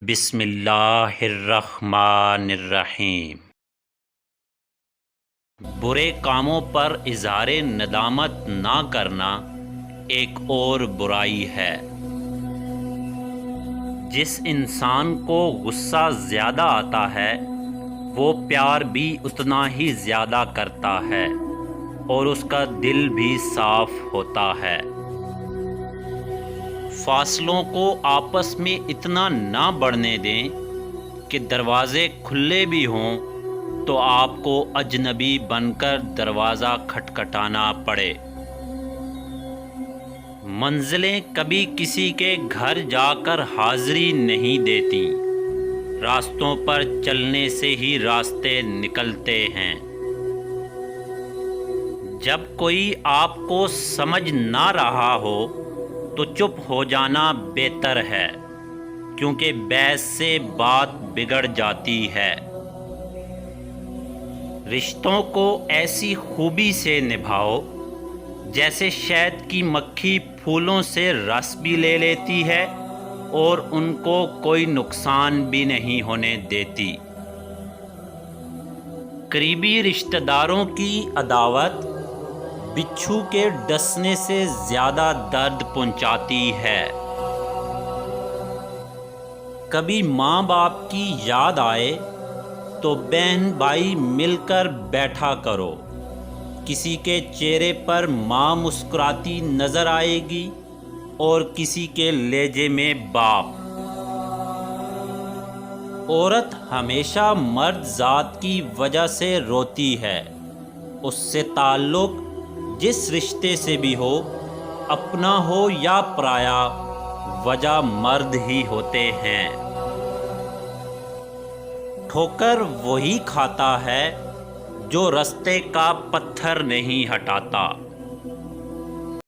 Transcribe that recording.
بسم اللہ الرحمن الرحیم۔ برے کاموں پر اظہار ندامت نہ کرنا ایک اور برائی ہے۔ جس انسان کو غصہ زیادہ آتا ہے وہ پیار بھی اتنا ہی زیادہ کرتا ہے اور اس کا دل بھی صاف ہوتا ہے۔ فاصلوں کو آپس میں اتنا نہ بڑھنے دیں کہ دروازے کھلے بھی ہوں تو آپ کو اجنبی بن کر دروازہ کھٹکھٹانا پڑے۔ منزلیں کبھی کسی کے گھر جا کر حاضری نہیں دیتی، راستوں پر چلنے سے ہی راستے نکلتے ہیں۔ جب کوئی آپ کو سمجھ نہ رہا ہو تو چپ ہو جانا بہتر ہے، کیونکہ بحث سے بات بگڑ جاتی ہے۔ رشتوں کو ایسی خوبی سے نبھاؤ جیسے شہد کی مکھی پھولوں سے رس بھی لے لیتی ہے اور ان کو کوئی نقصان بھی نہیں ہونے دیتی۔ قریبی رشتہ داروں کی عداوت بچھو کے ڈسنے سے زیادہ درد پہنچاتی ہے۔ کبھی ماں باپ کی یاد آئے تو بہن بھائی مل کر بیٹھا کرو، کسی کے چہرے پر ماں مسکراتی نظر آئے گی اور کسی کے لہجے میں باپ۔ عورت ہمیشہ مرد ذات کی وجہ سے روتی ہے، اس سے تعلق جس رشتے سے بھی ہو، اپنا ہو یا پرایا، وجہ مرد ہی ہوتے ہیں۔ ٹھوکر وہی کھاتا ہے جو رستے کا پتھر نہیں ہٹاتا۔